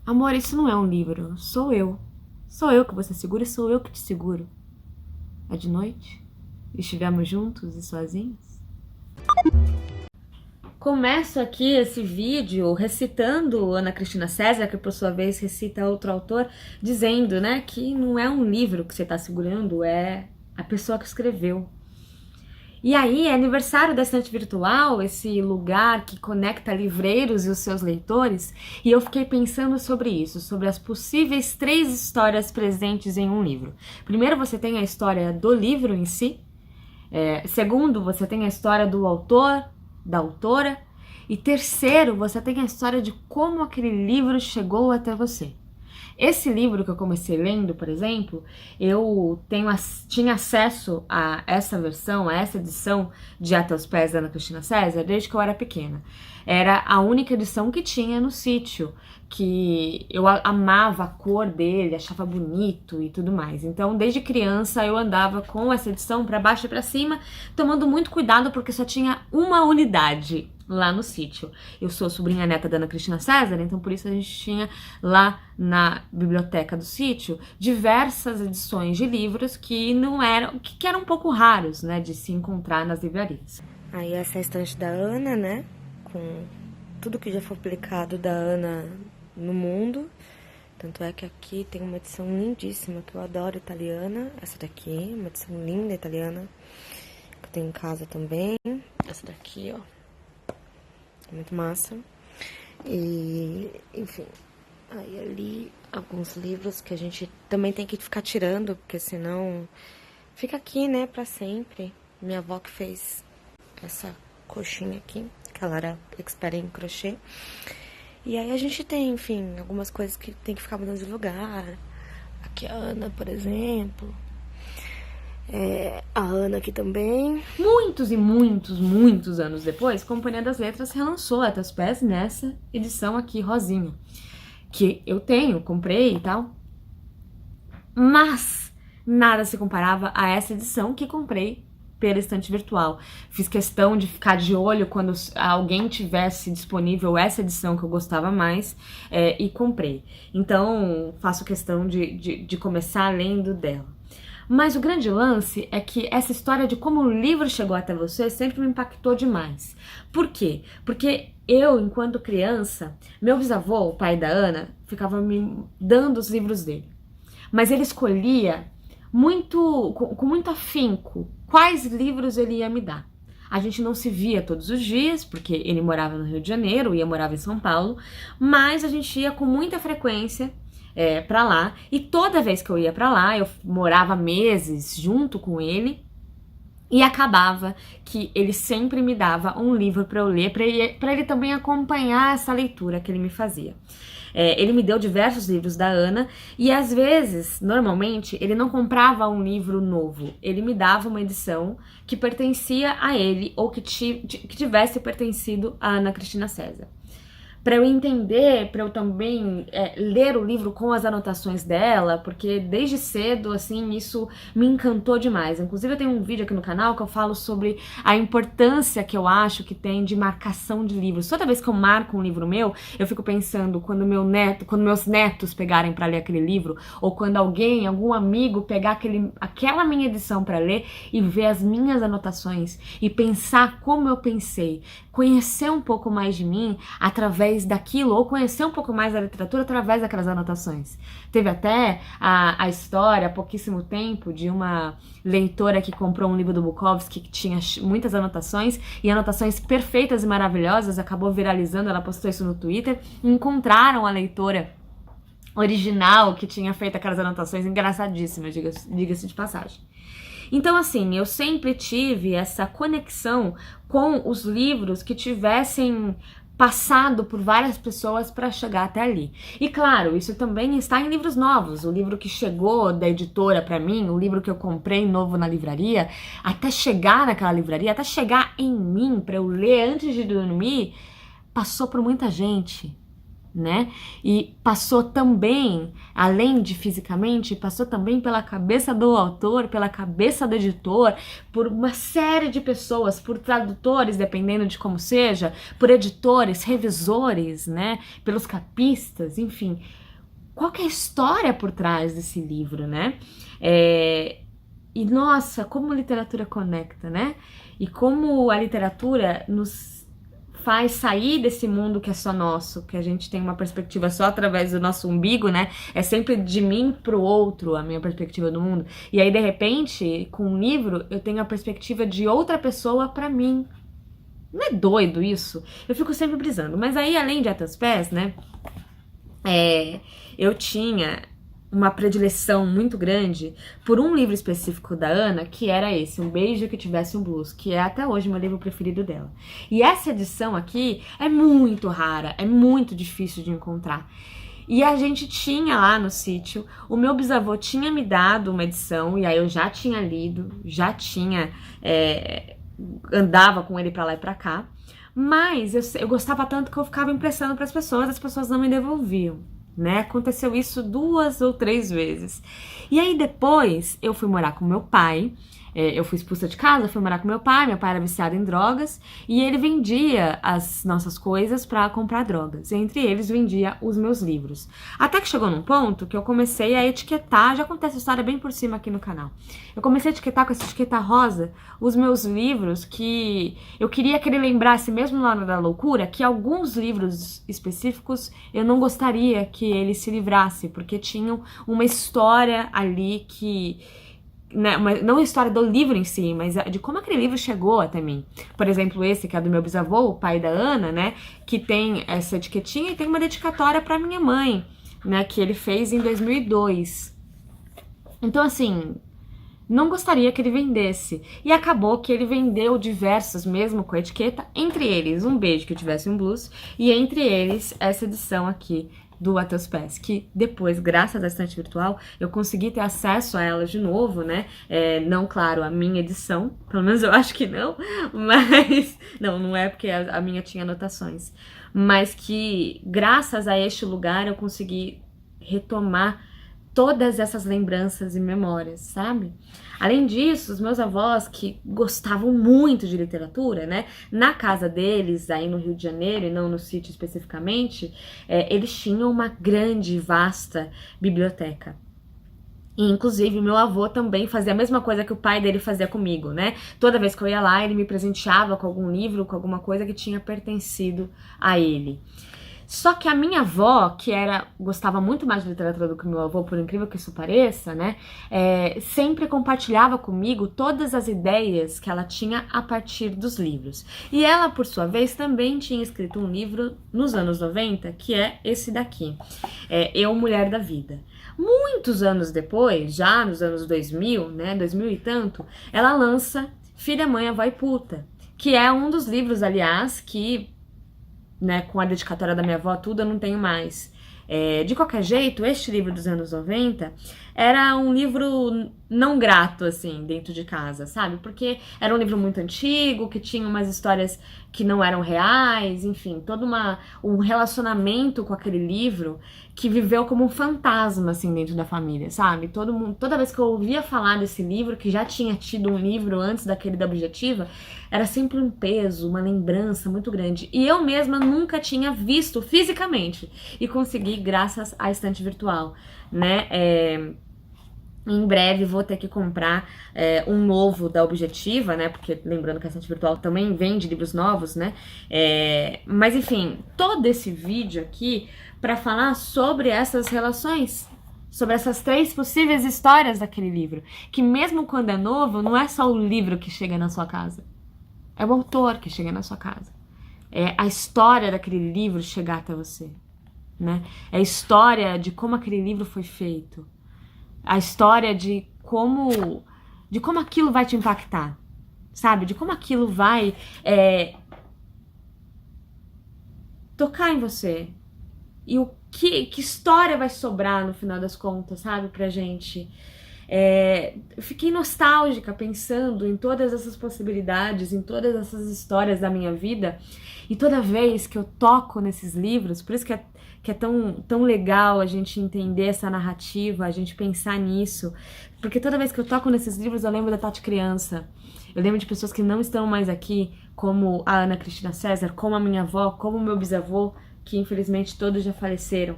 Amor, isso não é um livro, sou eu. Sou eu que você segura e sou eu que te seguro. É de noite? Estivemos juntos e sozinhos? Começo aqui esse vídeo recitando Ana Cristina César, que por sua vez recita outro autor, dizendo, né, que não é um livro que você está segurando, é a pessoa que escreveu. E aí, é aniversário da Estante Virtual, esse lugar que conecta livreiros e os seus leitores, e eu fiquei pensando sobre isso, sobre as possíveis 3 histórias presentes em um livro. Primeiro, você tem a história do livro em si. Segundo, você tem a história do autor, da autora. E terceiro, você tem a história de como aquele livro chegou até você. Esse livro que eu comecei lendo, por exemplo, eu tinha acesso a essa versão, a essa edição de Até os Pés da Ana Cristina César desde que eu era pequena. Era a única edição que tinha no sítio, que eu amava a cor dele, achava bonito e tudo mais. Então, desde criança, eu andava com essa edição para baixo e para cima, tomando muito cuidado porque só tinha uma unidade lá no sítio. Eu sou sobrinha neta da Ana Cristina César, então por isso a gente tinha lá na biblioteca do sítio diversas edições de livros que não eram, que eram um pouco raros, né, de se encontrar nas livrarias. Aí essa é a estante da Ana, né, com tudo que já foi publicado da Ana no mundo. Tanto é que aqui tem uma edição lindíssima que eu adoro, italiana. Essa daqui, uma edição linda italiana que eu tenho em casa também. Essa daqui, ó, é muito massa. E, enfim, aí ali alguns livros que a gente também tem que ficar tirando, porque senão fica aqui, né, pra sempre. Minha avó que fez essa coxinha aqui, que ela era expert em crochê. E aí a gente tem, enfim, algumas coisas que tem que ficar mudando de lugar. Aqui a Ana, por exemplo. A Ana aqui também. Muitos e muitos, muitos anos depois, Companhia das Letras relançou Até os Pés nessa edição aqui, rosinha. Que eu tenho, comprei e tal. Mas nada se comparava a essa edição que comprei pela Estante Virtual. Fiz questão de ficar de olho quando alguém tivesse disponível essa edição que eu gostava mais, e comprei. Então, faço questão de começar lendo dela. Mas o grande lance é que essa história de como o livro chegou até você sempre me impactou demais. Por quê? Porque eu, enquanto criança, meu bisavô, o pai da Ana, ficava me dando os livros dele. Mas ele escolhia com muito afinco quais livros ele ia me dar. A gente não se via todos os dias, porque ele morava no Rio de Janeiro e eu morava em São Paulo, mas a gente ia com muita frequência pra lá, e toda vez que eu ia pra lá, eu morava meses junto com ele, e acabava que ele sempre me dava um livro para eu ler, para ele também acompanhar essa leitura que ele me fazia. Ele me deu diversos livros da Ana, e às vezes, normalmente, ele não comprava um livro novo, ele me dava uma edição que pertencia a ele, ou que tivesse pertencido a Ana Cristina César. Para eu entender, para eu também ler o livro com as anotações dela, porque desde cedo, assim, isso me encantou demais. Inclusive, eu tenho um vídeo aqui no canal que eu falo sobre a importância que eu acho que tem de marcação de livros. Toda vez que eu marco um livro meu, eu fico pensando quando meus netos pegarem para ler aquele livro, ou quando algum amigo pegar aquela minha edição para ler e ver as minhas anotações e pensar como eu pensei, conhecer um pouco mais de mim através daquilo, ou conhecer um pouco mais da literatura através daquelas anotações. Teve até a história, há pouquíssimo tempo, de uma leitora que comprou um livro do Bukowski que tinha muitas anotações, e anotações perfeitas e maravilhosas, acabou viralizando, ela postou isso no Twitter, e encontraram a leitora original que tinha feito aquelas anotações engraçadíssimas, diga-se de passagem. Então, assim, eu sempre tive essa conexão com os livros que tivessem passado por várias pessoas para chegar até ali. E claro, isso também está em livros novos. O livro que chegou da editora para mim, o livro que eu comprei novo na livraria, até chegar naquela livraria, até chegar em mim para eu ler antes de dormir, passou por muita gente. né? E passou também, além de fisicamente, passou também pela cabeça do autor, pela cabeça do editor, por uma série de pessoas, por tradutores, dependendo de como seja, por editores, revisores, né? Pelos capistas, enfim. Qual que é a história por trás desse livro, né? E nossa, como a literatura conecta, né? E como a literatura nos faz sair desse mundo que é só nosso, que a gente tem uma perspectiva só através do nosso umbigo, né? É sempre de mim pro outro a minha perspectiva do mundo. E aí, de repente, com um livro, eu tenho a perspectiva de outra pessoa pra mim. Não é doido isso? Eu fico sempre brisando. Mas aí, além de A Teus Pés, né? Eu tinha uma predileção muito grande por um livro específico da Ana, que era esse, Um Beijo que Tivesse um Blues, que é até hoje meu livro preferido dela. E essa edição aqui é muito rara, é muito difícil de encontrar. E a gente tinha lá no sítio, o meu bisavô tinha me dado uma edição, e aí eu já tinha lido, já tinha, andava com ele pra lá e pra cá, mas eu gostava tanto que eu ficava emprestando para as pessoas não me devolviam. Né? Aconteceu isso 2 ou 3 vezes. E aí depois eu fui morar com meu pai. Eu fui expulsa de casa, fui morar com meu pai era viciado em drogas, e ele vendia as nossas coisas para comprar drogas. Entre eles vendia os meus livros. Até que chegou num ponto que eu comecei a etiquetar, já contei essa história bem por cima aqui no canal. Eu comecei a etiquetar com essa etiqueta rosa os meus livros, que eu queria que ele lembrasse, mesmo na hora da loucura, que alguns livros específicos eu não gostaria que ele se livrasse, porque tinham uma história ali que... Né, não a história do livro em si, mas de como aquele livro chegou até mim. Por exemplo, esse que é do meu bisavô, o pai da Ana, né, que tem essa etiquetinha e tem uma dedicatória para minha mãe, né, que ele fez em 2002. Então, assim, não gostaria que ele vendesse. E acabou que ele vendeu diversos, mesmo com a etiqueta, entre eles Um Beijo que Tivesse um Blues, e entre eles essa edição aqui do A Teus Pés, que depois, graças à estante virtual, eu consegui ter acesso a ela de novo, né? Não, claro, a minha edição, pelo menos eu acho que não, mas... Não é porque a minha tinha anotações. Mas que, graças a este lugar, eu consegui retomar todas essas lembranças e memórias, sabe? Além disso, os meus avós, que gostavam muito de literatura, né? Na casa deles, aí no Rio de Janeiro, e não no sítio especificamente, eles tinham uma grande, vasta biblioteca. E, inclusive, meu avô também fazia a mesma coisa que o pai dele fazia comigo, né? Toda vez que eu ia lá, ele me presenteava com algum livro, com alguma coisa que tinha pertencido a ele. Só que a minha avó, que gostava muito mais de literatura do que o meu avô, por incrível que isso pareça, né, sempre compartilhava comigo todas as ideias que ela tinha a partir dos livros. E ela, por sua vez, também tinha escrito um livro nos anos 90, que é esse daqui, Eu, Mulher da Vida. Muitos anos depois, já nos anos 2000, né, 2000 e tanto, ela lança Filha, Mãe, Avó e Puta, que é um dos livros, aliás, que... Né, com a dedicatória da minha avó, tudo eu não tenho mais. De qualquer jeito, este livro dos anos 90 era um livro não grato, assim, dentro de casa, sabe? Porque era um livro muito antigo, que tinha umas histórias que não eram reais, enfim, todo um relacionamento com aquele livro que viveu como um fantasma, assim, dentro da família, sabe? Toda vez que eu ouvia falar desse livro, que já tinha tido um livro antes daquele da Objetiva, era sempre um peso, uma lembrança muito grande. E eu mesma nunca tinha visto fisicamente. E consegui graças à estante virtual, né? Em breve vou ter que comprar um novo da Objetiva, né? Porque lembrando que a estante virtual também vende livros novos, né? Mas enfim, todo esse vídeo aqui para falar sobre essas relações, sobre essas 3 possíveis histórias daquele livro. Que mesmo quando é novo, não é só o livro que chega na sua casa. É o autor que chega na sua casa. É a história daquele livro chegar até você, né? É a história de como aquele livro foi feito. A história de como aquilo vai te impactar, sabe? De como aquilo vai tocar em você. E que história vai sobrar no final das contas, sabe? Pra gente. Eu fiquei nostálgica pensando em todas essas possibilidades, em todas essas histórias da minha vida. E toda vez que eu toco nesses livros, por isso que que é tão legal a gente entender essa narrativa, a gente pensar nisso. Porque toda vez que eu toco nesses livros, eu lembro da Tati criança. Eu lembro de pessoas que não estão mais aqui, como a Ana Cristina César, como a minha avó, como o meu bisavô, que infelizmente todos já faleceram.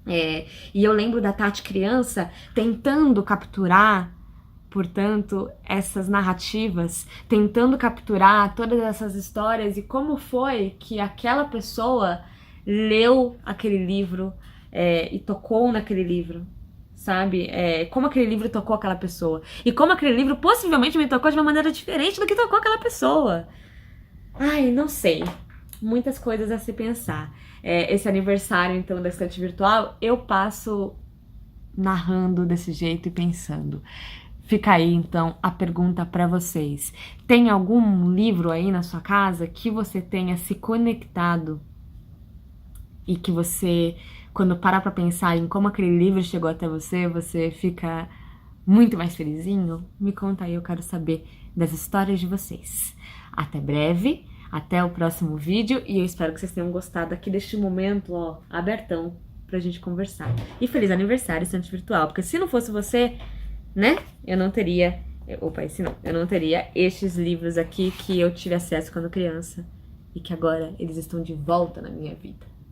E eu lembro da Tati criança tentando capturar, portanto, essas narrativas, tentando capturar todas essas histórias e como foi que aquela pessoa leu aquele livro e tocou naquele livro, sabe? Como aquele livro tocou aquela pessoa. E como aquele livro possivelmente me tocou de uma maneira diferente do que tocou aquela pessoa. Ai, não sei. Muitas coisas a se pensar. Esse aniversário, então, da estante virtual, eu passo narrando desse jeito e pensando. Fica aí, então, a pergunta para vocês. Tem algum livro aí na sua casa que você tenha se conectado e que você, quando parar para pensar em como aquele livro chegou até você, você fica muito mais felizinho? Me conta aí, eu quero saber das histórias de vocês. Até breve, até o próximo vídeo e eu espero que vocês tenham gostado aqui deste momento, ó, abertão pra gente conversar. E feliz aniversário, estante virtual, porque se não fosse você, né, eu não teria, eu não teria estes livros aqui que eu tive acesso quando criança e que agora eles estão de volta na minha vida.